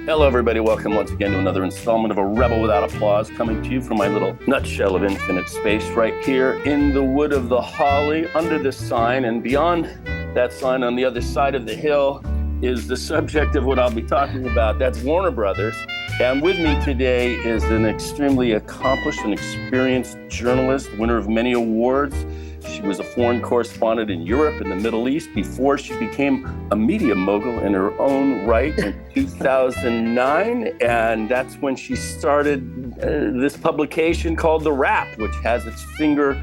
Hello, everybody. Welcome once again to another installment of A Rebel Without Applause, coming to you from my little nutshell of infinite space right here in the wood of the holly, under this sign. And beyond that sign, on the other side of the hill, is the subject of what I'll be talking about. That's Warner Brothers. And with me today is an extremely accomplished and experienced journalist, winner of many awards. She was a foreign correspondent in Europe and the Middle East before she became a media mogul in her own right in 2009. And that's when she started this publication called The Wrap, which has its finger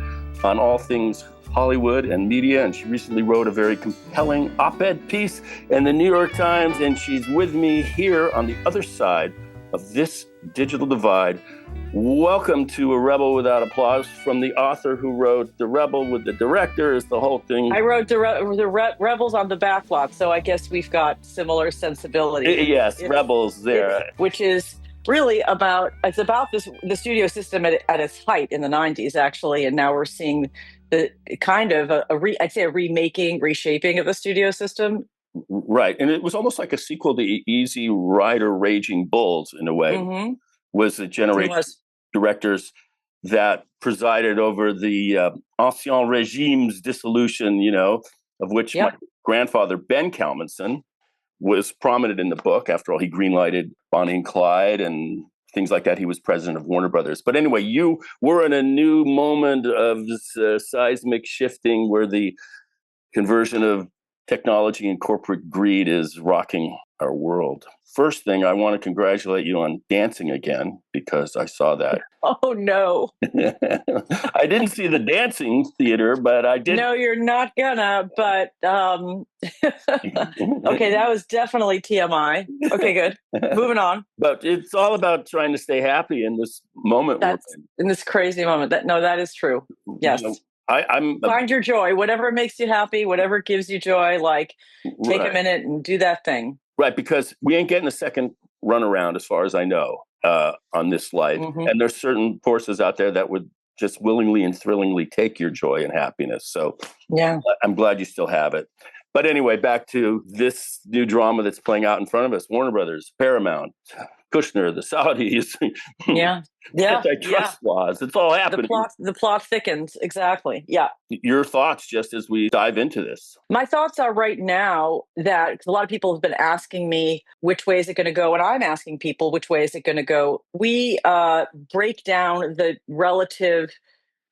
on all things Hollywood and media. And she recently wrote a very compelling op-ed piece in the New York Times. And she's with me here on the other side of this digital divide. Welcome to A Rebel Without Applause from the author who wrote The Rebel with the director is the whole thing. I wrote the Rebels on the backlot, so I guess we've got similar sensibilities. Yes, Rebels there. Which is really about the studio system at its height in the 90s, actually, and now we're seeing the kind of a remaking, reshaping of the studio system. Right, and it was almost like a sequel to Easy Rider Raging Bulls in a way. Mm-hmm. Was a generation of directors that presided over the Ancien Regime's dissolution, of which my grandfather, Ben Kalmanson, was prominent in the book. After all, he greenlighted Bonnie and Clyde and things like that. He was president of Warner Brothers. But anyway, you were in a new moment of this seismic shifting where the conversion of technology and corporate greed is rocking our world. First thing, I want to congratulate you on dancing again, because I saw that. Oh, no. I didn't see the dancing theater, but I did. No, you're not gonna, but okay, that was definitely TMI. Okay, good. Moving on. But it's all about trying to stay happy in this moment. In this crazy moment. That is true. Yes. Find your joy, whatever makes you happy, whatever gives you joy, take a minute and do that thing. Right, because we ain't getting a second run around, as far as I know, on this life. Mm-hmm. And there's certain forces out there that would just willingly and thrillingly take your joy and happiness. So yeah, I'm glad you still have it. But anyway, back to this new drama that's playing out in front of us. Warner Brothers, Paramount, Kushner, the Saudis. Yeah. Antitrust laws. It's all happening. The plot thickens. Exactly. Yeah. Your thoughts just as we dive into this? My thoughts are right now that a lot of people have been asking me, which way is it going to go? And I'm asking people, which way is it going to go? We break down the relative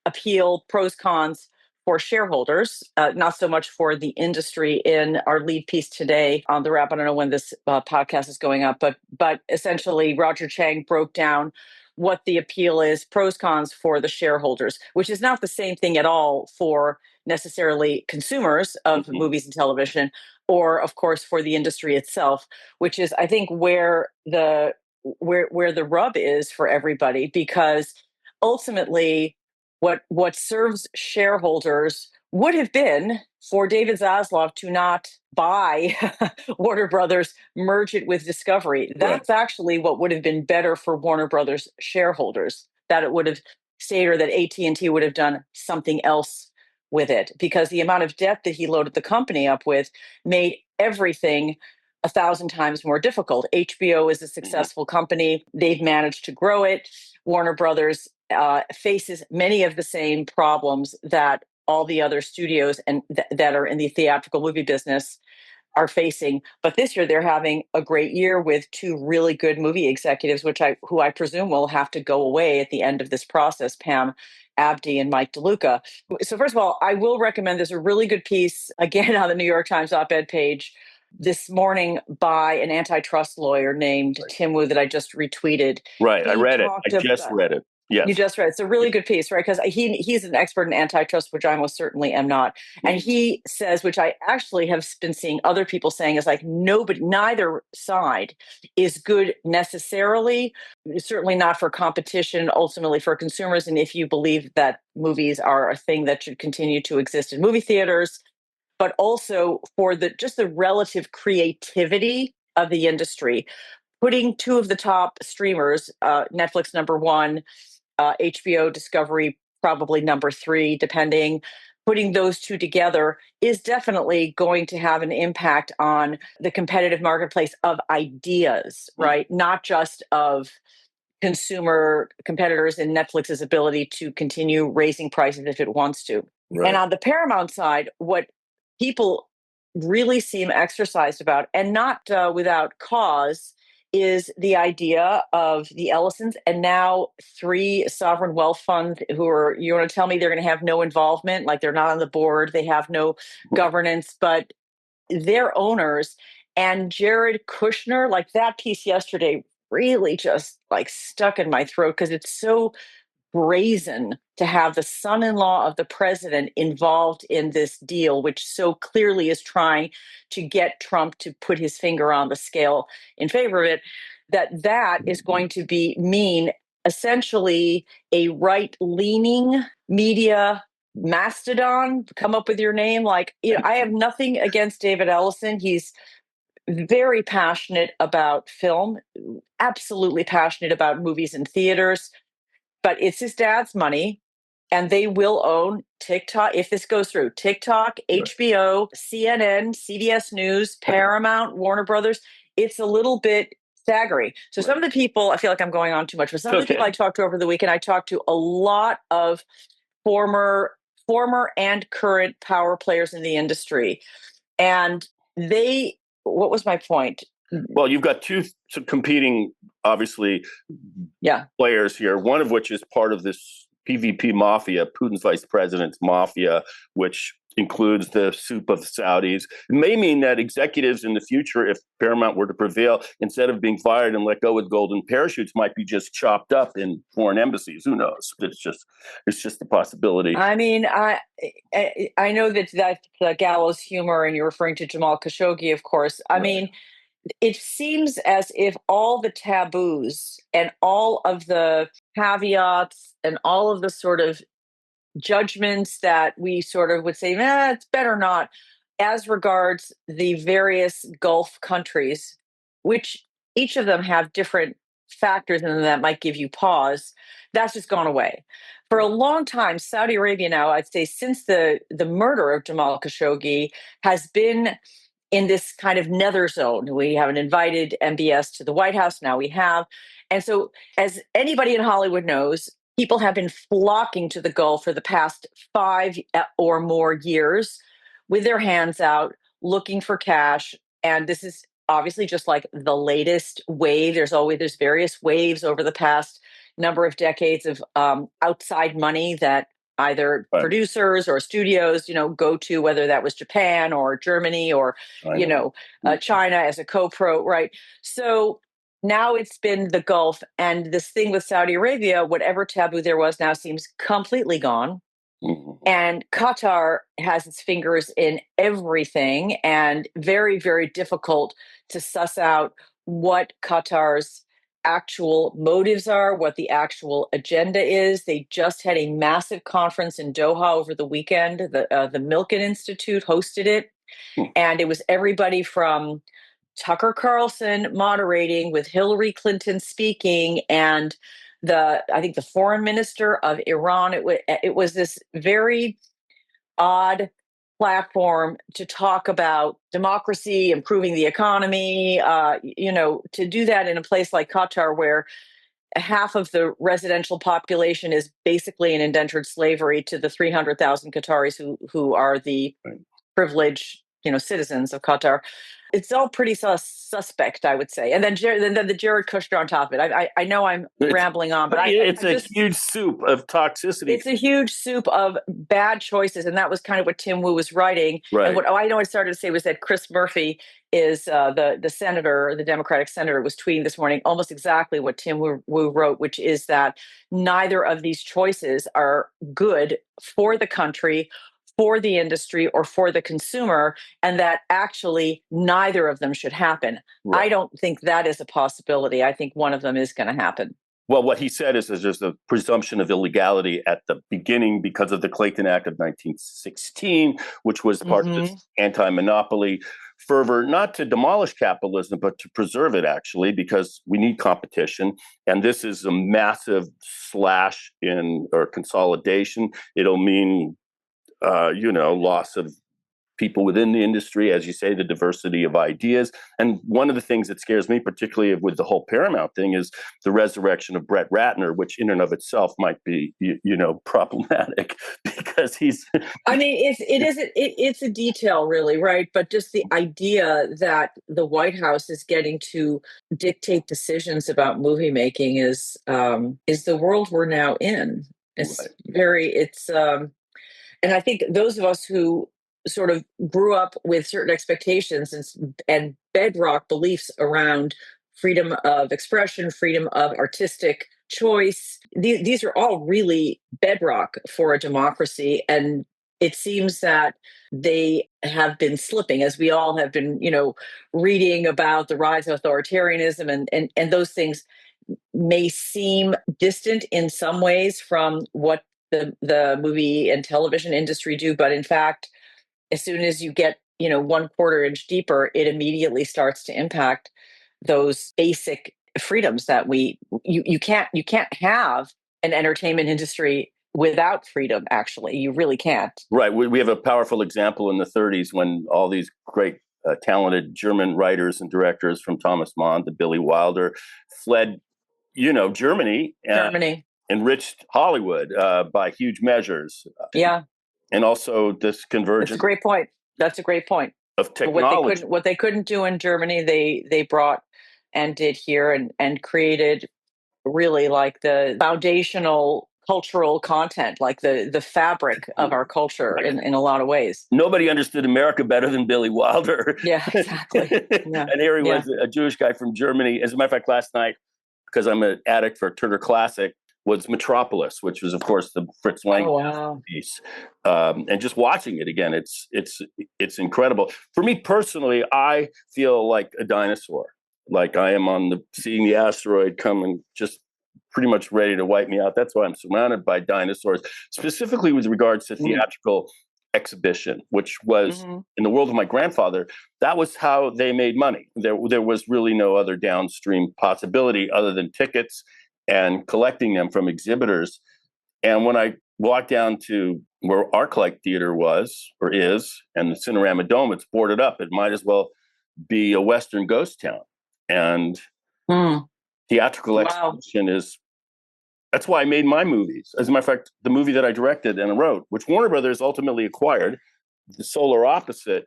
appeal, pros, cons, for shareholders, not so much for the industry, in our lead piece today on The Wrap. I don't know when this podcast is going up, but essentially Roger Chang broke down what the appeal is, pros, cons for the shareholders, which is not the same thing at all for necessarily consumers of movies and television, or of course for the industry itself, which is, I think, where the rub is for everybody, because ultimately what serves shareholders would have been for David Zaslav to not buy Warner Brothers, merge it with Discovery. That's actually what would have been better for Warner Brothers shareholders, that it would have stayed, or that AT&T would have done something else with it, because the amount of debt that he loaded the company up with made everything 1,000 times more difficult. HBO is a successful company. They've managed to grow it. Warner Brothers faces many of the same problems that all the other studios and that are in the theatrical movie business are facing. But this year they're having a great year with two really good movie executives, who I presume will have to go away at the end of this process, Pam Abdi and Mike DeLuca. So first of all, I will recommend, there's a really good piece, again, on the New York Times op-ed page this morning by an antitrust lawyer named Tim Wu that I just retweeted. Right, I read it. I just read it. Yes. You just read it. It's a really good piece, right? Because he's an expert in antitrust, which I most certainly am not. And he says, which I actually have been seeing other people saying, is neither side is good necessarily. Certainly not for competition, ultimately for consumers. And if you believe that movies are a thing that should continue to exist in movie theaters, but also for the relative creativity of the industry. Putting two of the top streamers, Netflix number one, HBO, Discovery probably number three, depending, putting those two together is definitely going to have an impact on the competitive marketplace of ideas, right? Not just of consumer competitors and Netflix's ability to continue raising prices if it wants to. Right. And on the Paramount side, what people really seem exercised about, and not without cause, is the idea of the Ellisons and now three sovereign wealth funds who are, you want to tell me they're going to have no involvement, like they're not on the board, they have no governance, but they're owners. And Jared Kushner, like that piece yesterday really just like stuck in my throat because it's so brazen to have the son-in-law of the president involved in this deal, which so clearly is trying to get Trump to put his finger on the scale in favor of it, that is going to mean essentially a right-leaning media mastodon. Come up with your name. Like, I have nothing against David Ellison. He's very passionate about film, absolutely passionate about movies and theaters, but it's his dad's money, and they will own TikTok if this goes through. TikTok, HBO, CNN, CBS News, Paramount, Warner Brothers. It's a little bit staggering. So some of the people, I feel like I'm going on too much, but some of the people I talked to over the weekend, I talked to a lot of former and current power players in the industry, and what was my point? Well, you've got two competing, obviously, players here, one of which is part of this PVP mafia, Putin's vice president's mafia, which includes the soup of the Saudis. It may mean that executives in the future, if Paramount were to prevail, instead of being fired and let go with golden parachutes, might be just chopped up in foreign embassies. Who knows? It's just a possibility. I mean, I know that's the gallows humor, and you're referring to Jamal Khashoggi, of course. I mean, it seems as if all the taboos and all of the caveats and all of the sort of judgments that we sort of would say, it's better not, as regards the various Gulf countries, which each of them have different factors in them that might give you pause, that's just gone away. For a long time, Saudi Arabia now, I'd say since the murder of Jamal Khashoggi, has been in this kind of nether zone. We haven't invited MBS to the White House. Now we have. And so, as anybody in Hollywood knows, people have been flocking to the Gulf for the past 5 or more years with their hands out, looking for cash. And this is obviously just like the latest wave. There's various waves over the past number of decades of outside money that either producers or studios, go to, whether that was Japan or Germany or, China as a co-pro, right? So now it's been the Gulf, and this thing with Saudi Arabia, whatever taboo there was now seems completely gone. And Qatar has its fingers in everything, and very, very difficult to suss out what Qatar's actual motives are, what the actual agenda is. They just had a massive conference in Doha over the weekend. The Milken Institute hosted it, and it was everybody from Tucker Carlson moderating with Hillary Clinton speaking, and I think the foreign minister of Iran. It was this very odd platform to talk about democracy, improving the economy, to do that in a place like Qatar, where half of the residential population is basically in indentured slavery to the 300,000 Qataris who are the privileged, citizens of Qatar. It's all pretty suspect, I would say. And then the Jared Kushner on top of it. I know I'm rambling on, but it's a huge soup of toxicity. It's a huge soup of bad choices, and that was kind of what Tim Wu was writing. Right. And what I know I started to say was that Chris Murphy is the senator, the Democratic senator, was tweeting this morning almost exactly what Tim Wu wrote, which is that neither of these choices are good for the country, for the industry, or for the consumer, and that actually neither of them should happen. Right. I don't think that is a possibility. I think one of them is going to happen. Well, what he said is there's a presumption of illegality at the beginning because of the Clayton Act of 1916, which was part of this anti-monopoly fervor, not to demolish capitalism, but to preserve it, actually, because we need competition. And this is a massive slash or consolidation. It'll mean loss of people within the industry, as you say, the diversity of ideas. And one of the things that scares me, particularly with the whole Paramount thing, is the resurrection of Brett Ratner, which in and of itself might be, problematic because he's. I mean, it's a detail, really, right? But just the idea that the White House is getting to dictate decisions about movie making is the world we're now in. It's and I think those of us who sort of grew up with certain expectations and bedrock beliefs around freedom of expression, freedom of artistic choice, these are all really bedrock for a democracy. And it seems that they have been slipping, as we all have been, reading about the rise of authoritarianism, and those things may seem distant in some ways from what the movie and television industry do, but in fact, as soon as you get 1/4 inch deeper, it immediately starts to impact those basic freedoms that you can't have an entertainment industry without freedom. Actually, you really can't. Right. We have a powerful example in the 30s when all these great talented German writers and directors, from Thomas Mann to Billy Wilder, fled Germany. Enriched Hollywood by huge measures. Yeah. And also this convergence. That's a great point. Of technology. What they couldn't do in Germany, they brought and did here, and created really like the foundational cultural content, like the fabric of our culture in a lot of ways. Nobody understood America better than Billy Wilder. Yeah, exactly. Yeah. And here he was, a Jewish guy from Germany. As a matter of fact, last night, because I'm an addict for Turner Classic, was Metropolis, which was, of course, the Fritz Lang piece. And just watching it again, it's incredible. For me personally, I feel like a dinosaur. Like I am seeing the asteroid come and just pretty much ready to wipe me out. That's why I'm surrounded by dinosaurs, specifically with regards to theatrical exhibition, which was in the world of my grandfather. That was how they made money. There was really no other downstream possibility other than tickets and collecting them from exhibitors. And when I walked down to where ArcLight Theater was or is, and the Cinerama Dome, it's boarded up. It might as well be a Western ghost town. And theatrical exhibition that's why I made my movies. As a matter of fact, the movie that I directed and wrote, which Warner Brothers ultimately acquired, The Solar Opposite,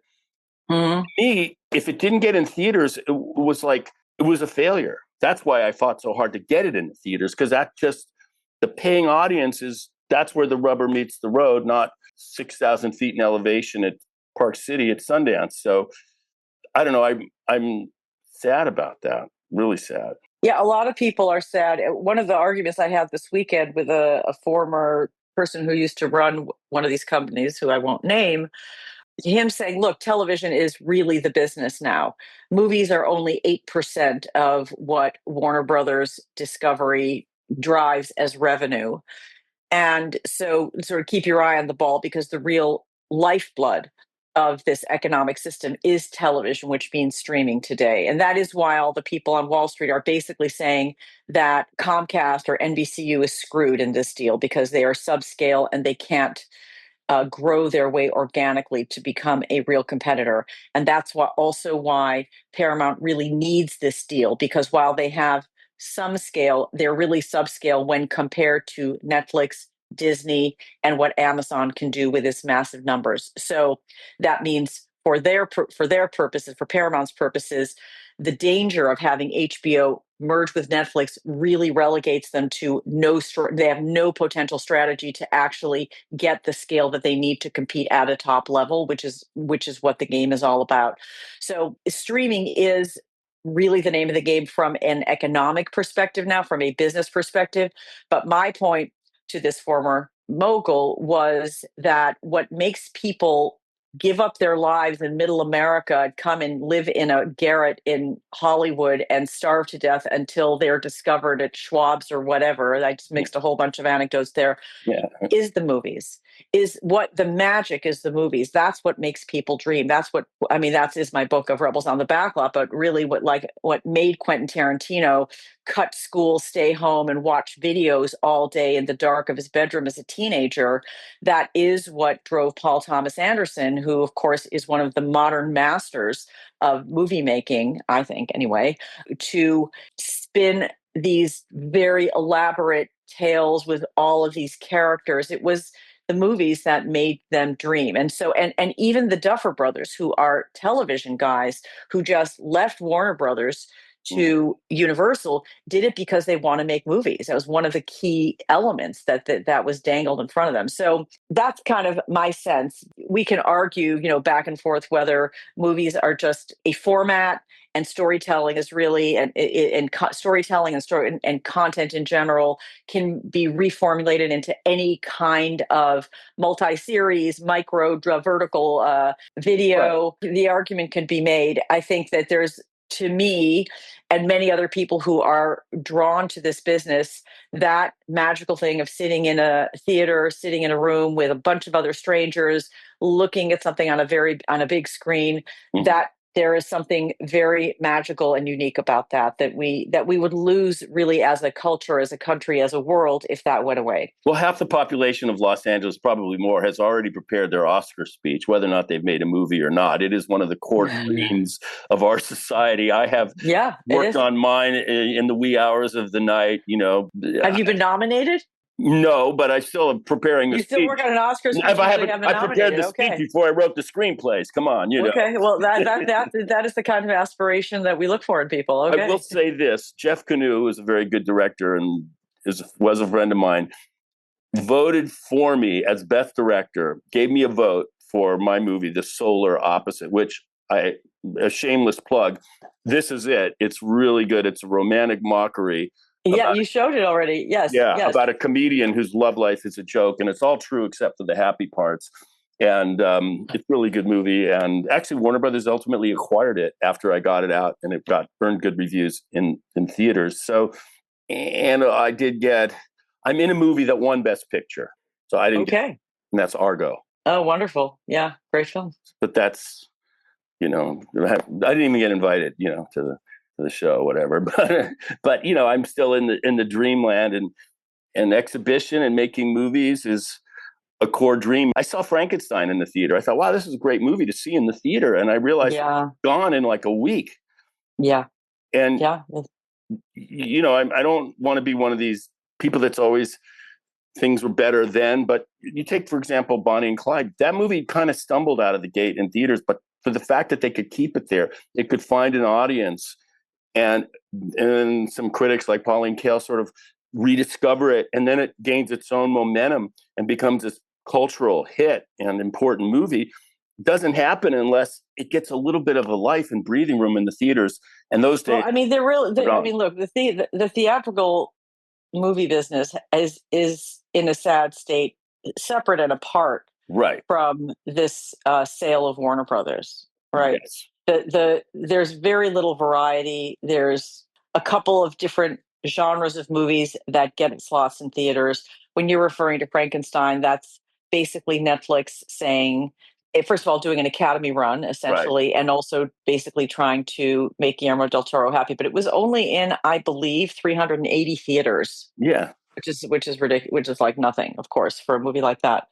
me, if it didn't get in theaters, it was a failure. That's why I fought so hard to get it in the theaters, because the paying audience that's where the rubber meets the road, not 6,000 feet in elevation at Park City at Sundance. So I don't know. I'm sad about that. Really sad. Yeah, a lot of people are sad. One of the arguments I had this weekend with a former person who used to run one of these companies, who I won't name, him saying, look, television is really the business now. Movies are only 8% of what Warner Brothers Discovery drives as revenue. And so sort of keep your eye on the ball, because the real lifeblood of this economic system is television, which means streaming today. And that is why all the people on Wall Street are basically saying that Comcast or NBCU is screwed in this deal, because they are subscale and they can't grow their way organically to become a real competitor. And that's why Paramount really needs this deal, because while they have some scale, they're really subscale when compared to Netflix, Disney, and what Amazon can do with its massive numbers. So that means for their purposes, for Paramount's purposes, the danger of having HBO merge with Netflix really relegates them to they have no potential strategy to actually get the scale that they need to compete at a top level, which is what the game is all about. So streaming is really the name of the game from an economic perspective now, from a business perspective. But my point to this former mogul was that what makes people give up their lives in middle America, come and live in a garret in Hollywood and starve to death until they're discovered at Schwab's or whatever. I just mixed a whole bunch of anecdotes there. Yeah. Is the movies. is what the magic is, the movies. That's what makes people dream. That's what, I mean, that's is my book of Rebels on the Backlot, but really what made Quentin Tarantino cut school, stay home and watch videos all day in the dark of his bedroom as a teenager. That is what drove Paul Thomas Anderson, who of course is one of the modern masters of movie making, I think anyway, to spin these very elaborate tales with all of these characters. It was the movies that made them dream. And so, and even the Duffer Brothers, who are television guys who just left Warner Brothers to Universal, did it because they want to make movies. That was one of the key elements that was dangled in front of them. So that's kind of my sense. We can argue, back and forth whether movies are just a format and storytelling is really storytelling and story and content in general can be reformulated into any kind of multi-series, micro, vertical video. Right. The argument can be made. I think that there's, to me and many other people who are drawn to this business, that magical thing of sitting in a theater, sitting in a room with a bunch of other strangers, looking at something on a big screen, that there is something very magical and unique about that we would lose really as a culture, as a country, as a world if that went away. Well, half the population of Los Angeles, probably more, has already prepared their Oscar speech, whether or not they've made a movie or not. It is one of the core dreams of our society. I have worked on mine in the wee hours of the night. Have you been nominated? No, but I still am preparing the speech. You still work on an Oscar speech? I prepared the speech before I wrote the screenplays. Come on, Okay, well, that is the kind of aspiration that we look for in people. Okay. I will say this: Jeff Canoe is a very good director and was a friend of mine. Voted for me as best director, gave me a vote for my movie, The Solar Opposite, which a shameless plug. This is it. It's really good. It's a romantic mockery. Yeah, you showed it already. Yes. Yeah, yes. About a comedian whose love life is a joke, and it's all true except for the happy parts. And it's a really good movie. And actually, Warner Brothers ultimately acquired it after I got it out, and it earned good reviews in theaters. So, and I'm in a movie that won Best Picture. So I didn't get it, and that's Argo. Oh, wonderful. Yeah, great film. But that's, I didn't even get invited, to the show, whatever. But I'm still in the dreamland, and exhibition and making movies is a core dream. I saw Frankenstein in the theater. I thought, wow, this is a great movie to see in the theater. And I realized it's gone in like a week. Yeah. And, I don't want to be one of these people that's always things were better then. But you take, for example, Bonnie and Clyde. That movie kind of stumbled out of the gate in theaters. But for the fact that they could keep it there, it could find an audience. And some critics like Pauline Kael sort of rediscover it, and then it gains its own momentum and becomes this cultural hit and important movie. It doesn't happen unless it gets a little bit of a life and breathing room in the theaters. And those days, look, the theatrical movie business is in a sad state, separate and apart, from this sale of Warner Brothers, right? Yes. There's very little variety. There's a couple of different genres of movies that get slots in theaters. When you're referring to Frankenstein, that's basically Netflix saying, first of all, doing an Academy run, essentially, and also basically trying to make Guillermo del Toro happy. But it was only in, I believe, 380 theaters. Yeah. Which is ridiculous, which is like nothing, of course, for a movie like that.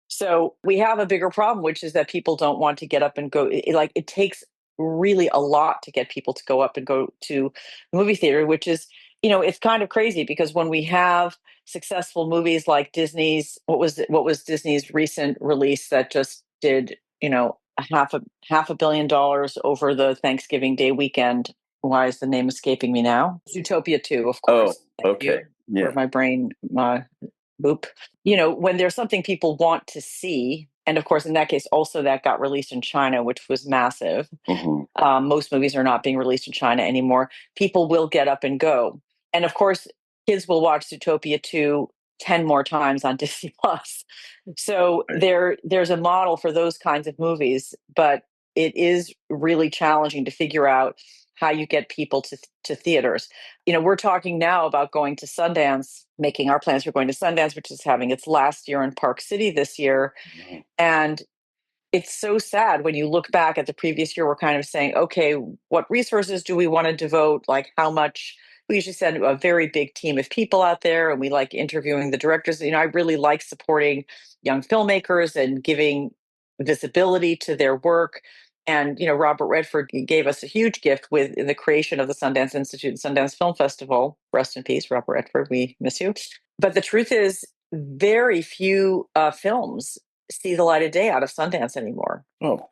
So we have a bigger problem, which is that people don't want to get up and go. It takes really a lot to get people to go up and go to the movie theater, which is, it's kind of crazy because when we have successful movies like Disney's, what was Disney's recent release that just did, a half $500 million over the Thanksgiving Day weekend. Why is the name escaping me now? Zootopia 2, of course. Oh, okay. Yeah. My brain, boop. When there's something people want to see, and of course, in that case, also that got released in China, which was massive. Mm-hmm. Most movies are not being released in China anymore. People will get up and go. And of course, kids will watch Zootopia 2 10 more times on Disney Plus. So there's a model for those kinds of movies, but it is really challenging to figure out how you get people to theaters. We're talking now about going to Sundance, making our plans for going to Sundance, which is having its last year in Park City this year. Mhm. And it's so sad when you look back at the previous year. We're kind of saying, okay, what resources do we want to devote? Like how much? We usually send a very big team of people out there, and we like interviewing the directors. I really like supporting young filmmakers and giving visibility to their work. And Robert Redford gave us a huge gift with the creation of the Sundance Institute and Sundance Film Festival. Rest in peace, Robert Redford. We miss you. But the truth is, very few films see the light of day out of Sundance anymore. Oh,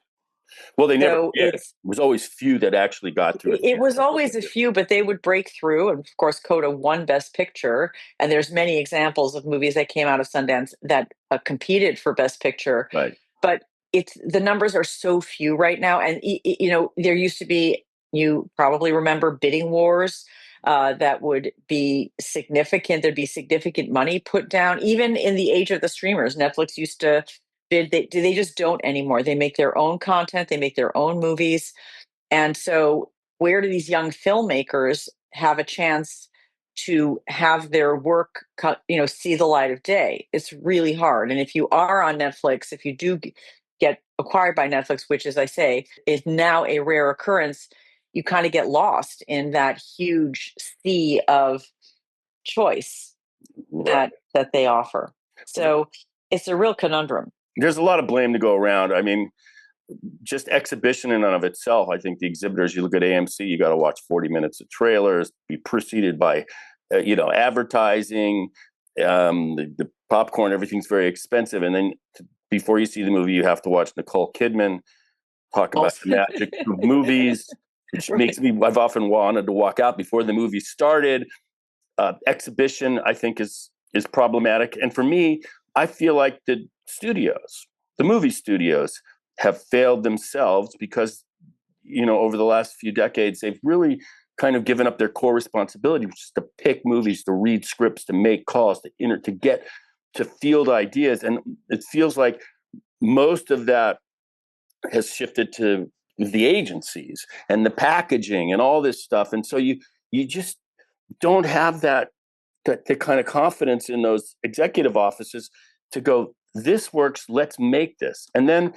well, they never So did. It was always few that actually got through it. it was always a few, but they would break through. And of course, Coda won Best Picture. And there's many examples of movies that came out of Sundance that competed for Best Picture. Right. But the numbers are so few right now. And there used to be, you probably remember, bidding wars that would be significant. There'd be significant money put down, even in the age of the streamers. Netflix used to bid. They just don't anymore. They make their own content. They make their own movies. And so, where do these young filmmakers have a chance to have their work, see the light of day? It's really hard. And if you are on Netflix, if you do get acquired by Netflix, which, as I say, is now a rare occurrence, you kind of get lost in that huge sea of choice that they offer. So it's a real conundrum. There's a lot of blame to go around. I mean, just exhibition in and of itself, I think the exhibitors, you look at AMC, you got to watch 40 minutes of trailers, be preceded by, advertising, the popcorn, everything's very expensive. And then before you see the movie, you have to watch Nicole Kidman talk about the magic of movies, which makes me, I've often wanted to walk out before the movie started. Exhibition, I think, is problematic. And for me, I feel like the movie studios have failed themselves because, over the last few decades, they've really kind of given up their core responsibility, which is to pick movies, to read scripts, to make calls, to get to field ideas. And it feels like most of that has shifted to the agencies and the packaging and all this stuff. And so you just don't have that the kind of confidence in those executive offices to go, this works, let's make this. And then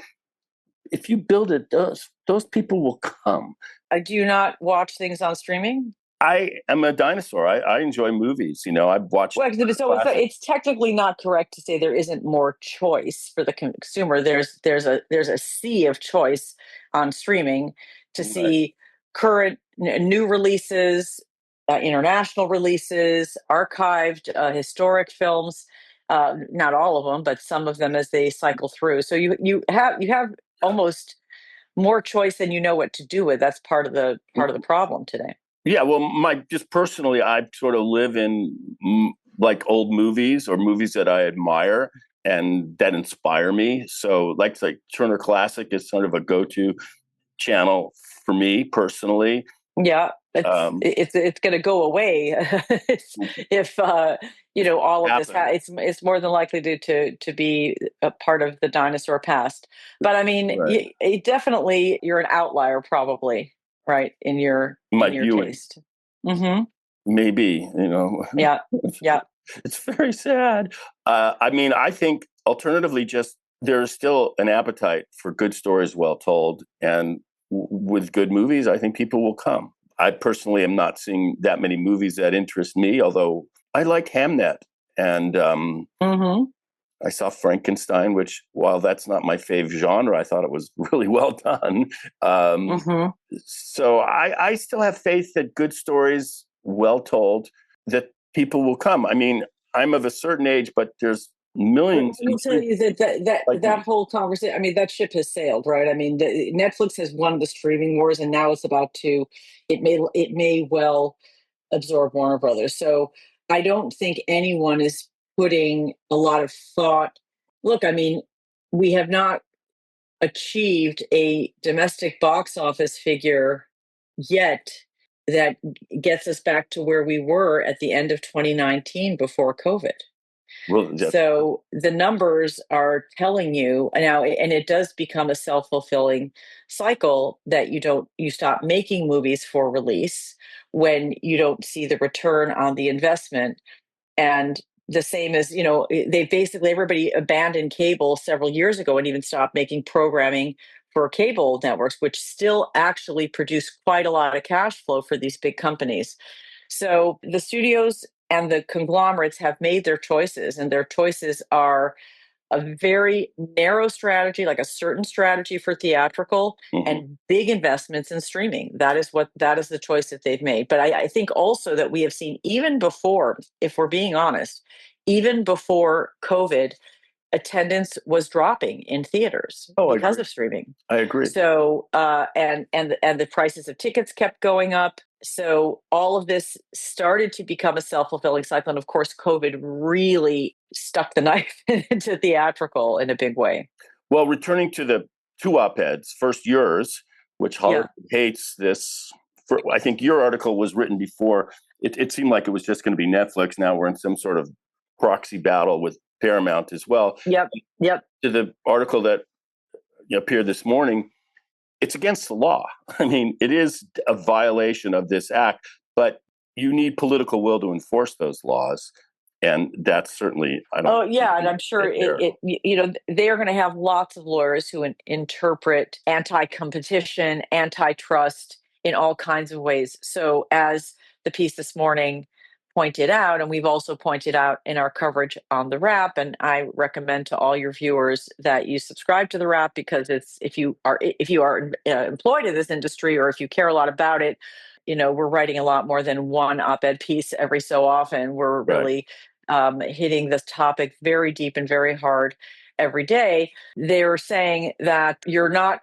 if you build it, those people will come. Do you not watch things on streaming? I am a dinosaur. I enjoy movies. I've watched. Well, it's technically not correct to say there isn't more choice for the consumer. There's a sea of choice on streaming to see current new releases, international releases, archived historic films. Not all of them, but some of them as they cycle through. So you have almost more choice than you know what to do with. That's part of the problem today. Yeah, well, just personally, I sort of live in like old movies or movies that I admire and that inspire me. So like Turner Classic is sort of a go-to channel for me personally. Yeah, it's going to go away if all of this. It's more than likely to be a part of the dinosaur past. But I mean, right. Definitely, you're an outlier, probably, right, in your taste. Mm-hmm. Maybe, Yeah, yeah. It's very sad. I mean, I think alternatively, just there's still an appetite for good stories well told, and with good movies, I think people will come. I personally am not seeing that many movies that interest me, although I like Hamnet. And I saw Frankenstein, which, while that's not my fave genre, I thought it was really well done. So I still have faith that good stories, well told, that people will come. I mean, I'm of a certain age, but there's millions. I will tell you that whole conversation, I mean, that ship has sailed, right? I mean, Netflix has won the streaming wars, and now it's about to, it may well absorb Warner Brothers. So I don't think anyone is putting a lot of thought. Look, I mean, we have not achieved a domestic box office figure yet that gets us back to where we were at the end of 2019 before COVID. Well, So the numbers are telling you now, and it does become a self-fulfilling cycle that you stop making movies for release when you don't see the return on the investment. And the same as, they basically, everybody abandoned cable several years ago and even stopped making programming for cable networks, which still actually produce quite a lot of cash flow for these big companies. So the studios and the conglomerates have made their choices, and their choices are a very narrow strategy, like a certain strategy for theatrical, mhm. and big investments in streaming. That is the choice that they've made. But I think also that we have seen, even before, if we're being honest, even before COVID, attendance was dropping in theaters Oh, I because agree. of streaming. I agree. So and the prices of tickets kept going up. So all of this started to become a self-fulfilling cycle. And of course, COVID really stuck the knife into theatrical in a big way. Well, returning to the two op-eds, first yours, which Hollywood Yeah. hates this. I think your article was written before. It seemed like it was just going to be Netflix. Now we're in some sort of proxy battle with Paramount as well. Yep. Yep. To the article that appeared this morning, it's against the law. I mean, it is a violation of this act, but you need political will to enforce those laws. And that's certainly, I don't Oh yeah, and I'm sure get there. they are going to have lots of lawyers who interpret anti-competition, antitrust in all kinds of ways. So as the piece this morning pointed out, and we've also pointed out in our coverage on the Wrap, and I recommend to all your viewers that you subscribe to the Wrap, because it's if you are employed in this industry, or if you care a lot about it, we're writing a lot more than one op-ed piece every so often. We're Right. really hitting this topic very deep and very hard every day. They're saying that you're not,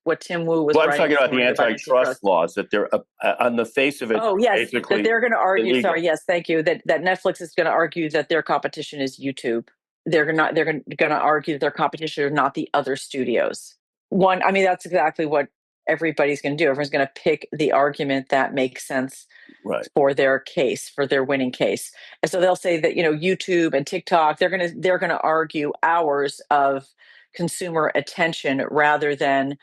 what Tim Wu was Well, I'm writing talking this about the morning about antitrust antitrust. laws that they're on the face of it, Oh yes, that basically they're going to argue. Sorry, illegal. yes, thank you. That Netflix is going to argue that their competition is YouTube. They're going to argue that their competition are not the other studios. I mean, that's exactly what everybody's going to do. Everyone's going to pick the argument that makes sense Right. for their case, for their winning case. And so they'll say that, YouTube and TikTok, they're going to argue hours of consumer attention rather than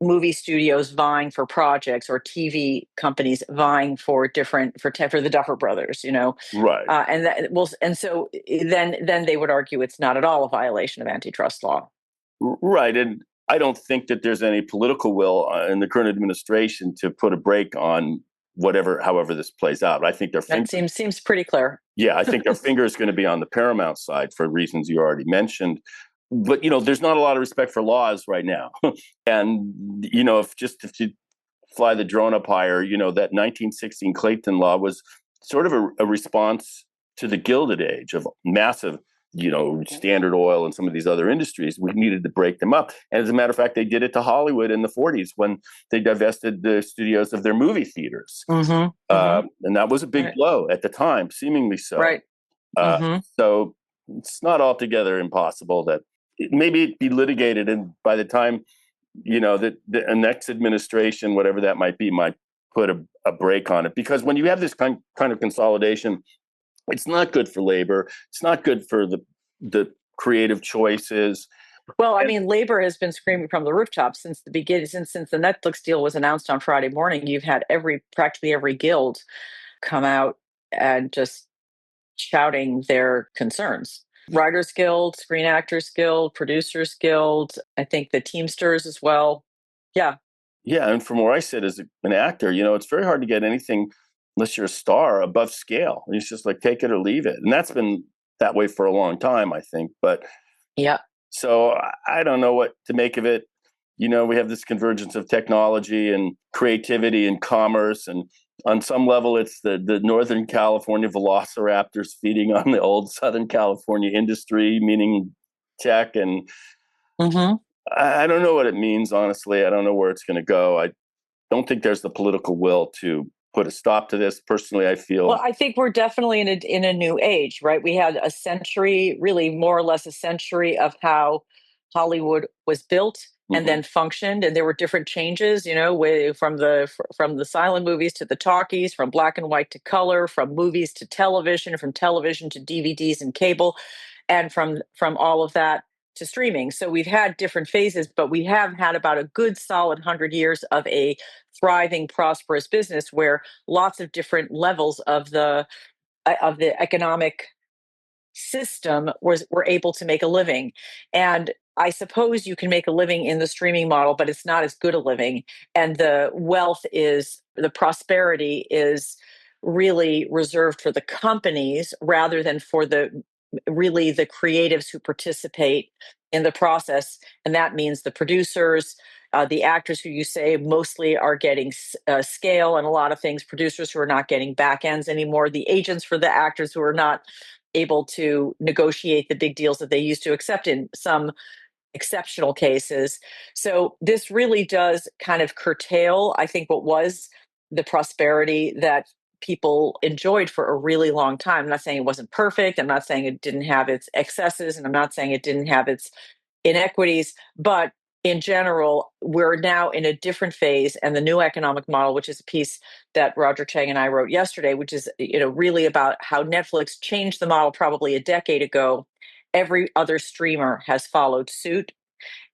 movie studios vying for projects, or TV companies vying for for the Duffer Brothers, Right. and so then they would argue it's not at all a violation of antitrust law. Right. And I don't think that there's any political will in the current administration to put a break on however this plays out. I think their That finger, seems pretty clear. yeah, I think their finger is going to be on the Paramount side for reasons you already mentioned. But there's not a lot of respect for laws right now. And if you fly the drone up higher, that 1916 Clayton law was sort of a response to the Gilded Age of massive, Standard Oil and some of these other industries. We needed to break them up. And as a matter of fact, they did it to Hollywood in the 40s when they divested the studios of their movie theaters. Mm-hmm, mm-hmm. And that was a big Right. blow at the time, seemingly so. Right. Mm-hmm. So it's not altogether impossible that maybe it be litigated, and by the time that the next administration, whatever that might be, might put a break on it. Because when you have this kind of consolidation, it's not good for labor. It's not good for the creative choices. Well, I mean, labor has been screaming from the rooftops since the beginning. Since the Netflix deal was announced on Friday morning, you've had practically every guild come out and just shouting their concerns. Writers Guild, Screen Actors Guild, Producers Guild, I think the Teamsters as well. Yeah. Yeah, and from where I sit as an actor, it's very hard to get anything unless you're a star above scale. It's just like take it or leave it, and that's been that way for a long time, I think. But Yeah. so I don't know what to make of it. We have this convergence of technology and creativity and commerce, and on some level, it's the Northern California velociraptors feeding on the old Southern California industry, meaning tech. And Mm-hmm. I don't know what it means, honestly. I don't know where it's going to go. I don't think there's the political will to put a stop to this. Personally, I feel. Well, I think we're definitely in a new age, right? We had a century, really more or less a century, of how Hollywood was built and then functioned, and there were different changes, from the silent movies to the talkies, from black and white to color, from movies to television, from television to DVDs and cable, and from all of that to streaming. So we've had different phases, but we have had about a good solid 100 years of a thriving, prosperous business where lots of different levels of the economic system were able to make a living. And I suppose you can make a living in the streaming model, but it's not as good a living. And the prosperity is really reserved for the companies rather than for the creatives who participate in the process. And that means the producers, the actors who you say mostly are getting scale and a lot of things, producers who are not getting back ends anymore, the agents for the actors who are not able to negotiate the big deals that they used to, accept in some exceptional cases. So this really does kind of curtail, I think, what was the prosperity that people enjoyed for a really long time. I'm not saying it wasn't perfect. I'm not saying it didn't have its excesses, and I'm not saying it didn't have its inequities, but in general, we're now in a different phase, and the new economic model, which is a piece that Roger Chang and I wrote yesterday, which is really about how Netflix changed the model probably a decade ago. Every other streamer has followed suit,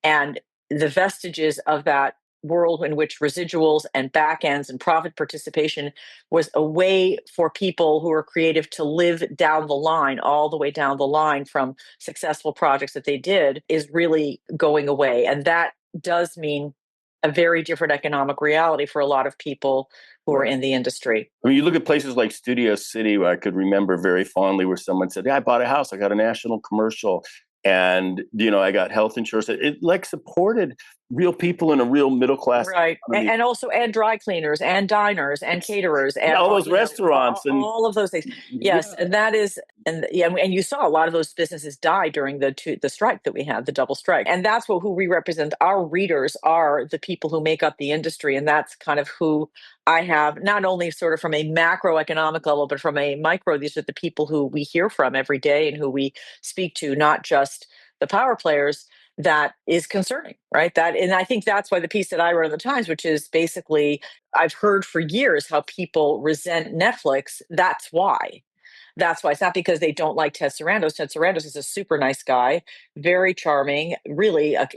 and the vestiges of that world in which residuals and back ends and profit participation was a way for people who are creative to live down the line, all the way down the line from successful projects that they did, is really going away. And that does mean a very different economic reality for a lot of people who are in the industry. I mean, you look at places like Studio City, where I could remember very fondly where someone said, "Yeah, I bought a house. I got a national commercial. And, I got health insurance." It like supported real people in a real middle class. Right. And also, and dry cleaners and diners and caterers and all those restaurants and all of those things. Yes. Yeah. And that is, and you saw a lot of those businesses die during the strike that we had, the double strike. And that's who we represent. Our readers are the people who make up the industry. And that's kind of who I have, not only sort of from a macroeconomic level, but from a micro. These are the people who we hear from every day and who we speak to, not just the power players. That is concerning, right? And I think that's why the piece that I wrote in the Times, which is basically, I've heard for years how people resent Netflix. That's why. It's not because they don't like Ted Sarandos. Ted Sarandos is a super nice guy, very charming, really, a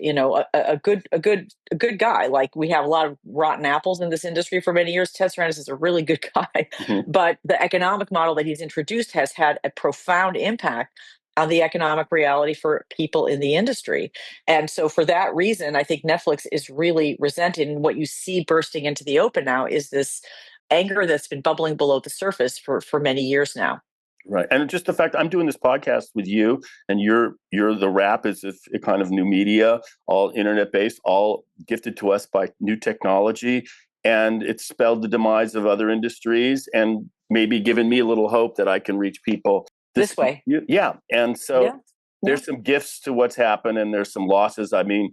good guy. Like, we have a lot of rotten apples in this industry for many years. Ted Sarandos is a really good guy, but the economic model that he's introduced has had a profound impact on the economic reality for people in the industry. And so for that reason, I think Netflix is really resented. And what you see bursting into the open now is this anger that's been bubbling below the surface for many years now. Right. And just the fact I'm doing this podcast with you, and you're the Wrap is a kind of new media, all internet based, all gifted to us by new technology. And it's spelled the demise of other industries and maybe given me a little hope that I can reach people this way. Yeah. And so there's some gifts to what's happened, and there's some losses. I mean,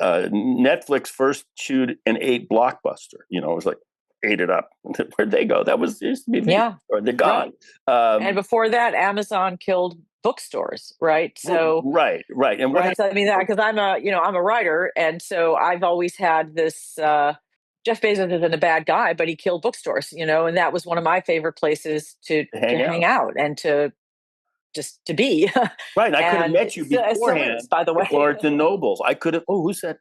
Netflix first chewed and ate Blockbuster. It was like, ate it up. Where'd they go? That was used to be or they're gone. Right. And before that, Amazon killed bookstores, right? So right. And what So, I mean, that because I'm a writer, and so I've always had this. Jeff Bezos isn't a bad guy, but he killed bookstores, and that was one of my favorite places to hang out and to be. Right. I could have met you beforehand, by the way. Or at the Nobles. I could have, who's that?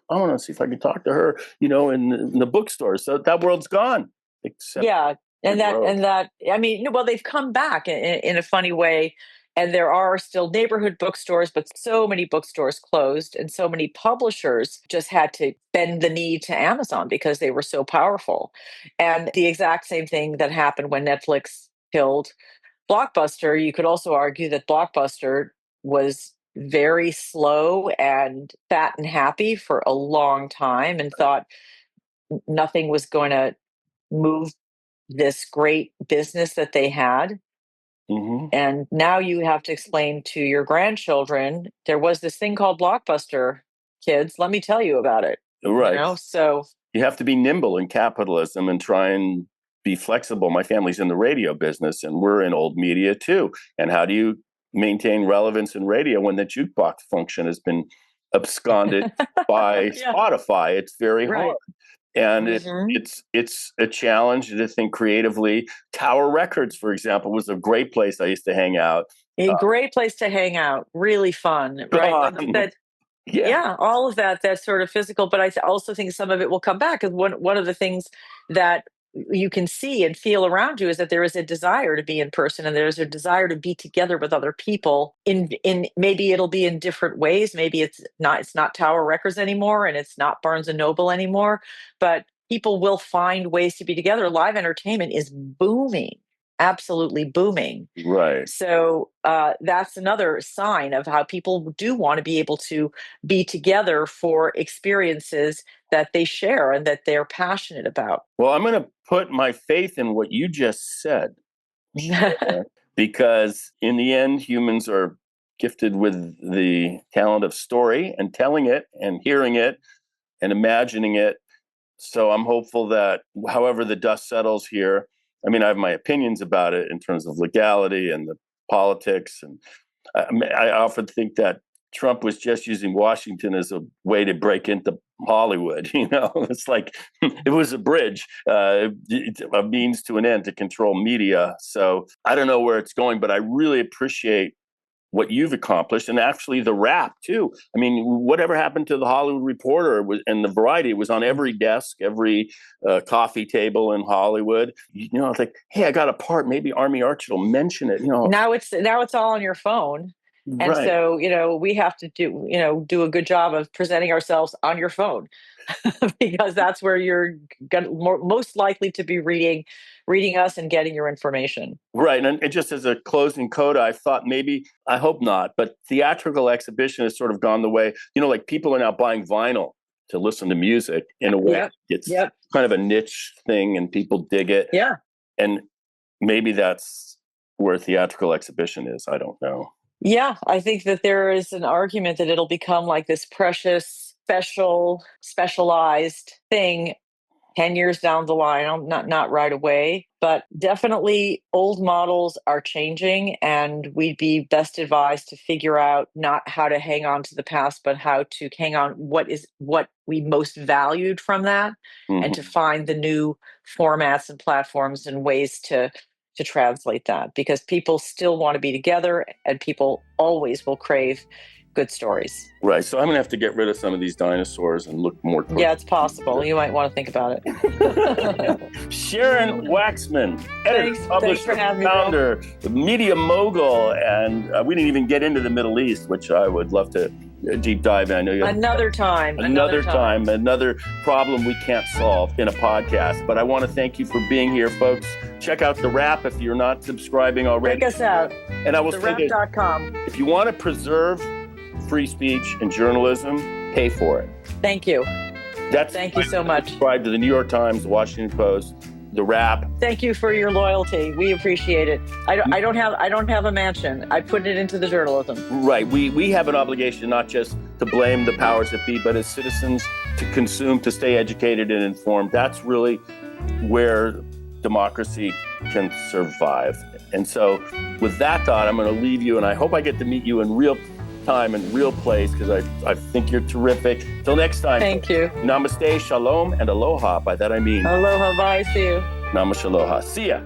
I want to see if I could talk to her, in the bookstore. So that world's gone. And that, I mean, well, they've come back in a funny way. And there are still neighborhood bookstores, but so many bookstores closed, and so many publishers just had to bend the knee to Amazon because they were so powerful. And the exact same thing that happened when Netflix killed Blockbuster, you could also argue that Blockbuster was very slow and fat and happy for a long time and thought nothing was going to move this great business that they had. Mm-hmm. And now you have to explain to your grandchildren, there was this thing called Blockbuster, kids. Let me tell you about it. Right. So you have to be nimble in capitalism and try and be flexible. My family's in the radio business, and we're in old media too. And how do you maintain relevance in radio when the jukebox function has been absconded by Yeah. Spotify. It's very Right. hard. And Mhm. it's a challenge to think creatively. Tower Records, for example, was a great place I used to hang out. A great place to hang out. Really fun, right? Gone. That Yeah, Yeah, all of that, that's sort of physical, but also think some of it will come back. Because one of the things that you can see and feel around you is that there is a desire to be in person, and there's a desire to be together with other people in maybe it'll be in different ways. Maybe it's not Tower Records anymore, and it's not Barnes and Noble anymore, but people will find ways to be together. Live entertainment is booming, absolutely booming. right. So that's another sign of how people do want to be able to be together for experiences that they share and that they're passionate about. Well, I'm going to put my faith in what you just said, Sharon, because in the end, humans are gifted with the talent of story and telling it and hearing it and imagining it. So I'm hopeful that however the dust settles here, I mean, I have my opinions about it in terms of legality and the politics. And I often think that Trump was just using Washington as a way to break into Hollywood. It's like it was a bridge, a means to an end to control media. So I don't know where it's going, but I really appreciate what you've accomplished, and actually the rap too. I mean, whatever happened to the Hollywood Reporter and the Variety? It was on every desk, every coffee table in Hollywood. It's like, hey, I got a part. Maybe Army Archer will mention it. Now it's all on your phone. And Right. so, we have to do a good job of presenting ourselves on your phone because that's where you're most likely to be reading us and getting your information. Right. And just as a closing coda, I thought maybe, I hope not, but theatrical exhibition has sort of gone the way, like people are now buying vinyl to listen to music in a way. Yep. It's Yep. kind of a niche thing and people dig it. Yeah. And maybe that's where theatrical exhibition is. I don't know. Yeah, I think that there is an argument that it'll become like this precious, specialized thing 10 years down the line. Not right away, but definitely old models are changing, and we'd be best advised to figure out not how to hang on to the past, but how to hang on what we most valued from that, and to Mhm. find the new formats and platforms and ways to translate that, because people still want to be together and people always will crave good stories. Right. So I'm going to have to get rid of some of these dinosaurs and look more towards. Yeah, it's possible. You might want to think about it. Sharon Waxman, editor, Thanks publisher, for having me, Bill. founder, media mogul, and we didn't even get into the Middle East, which I would love to deep dive in. I know you have Another time. another problem we can't solve in a podcast. But I want to thank you for being here, folks. Check out The Wrap if you're not subscribing already. Check us out. And I will say that TheWrap.com. if you want to preserve free speech and journalism, pay for it. Thank you. Thank you so much. Subscribe to the New York Times, the Washington Post, The Wrap. Thank you for your loyalty. We appreciate it. I don't have a mansion. I put it into the journalism. Right. We have an obligation not just to blame the powers that be, but as citizens to consume, to stay educated and informed. That's really where democracy can survive. And so with that thought, I'm going to leave you, and I hope I get to meet you in real time and real place, because I think you're terrific. Till next time. Thank you. Namaste, shalom, and aloha. By that I mean Aloha, bye. See you. Namashe aloha. See ya.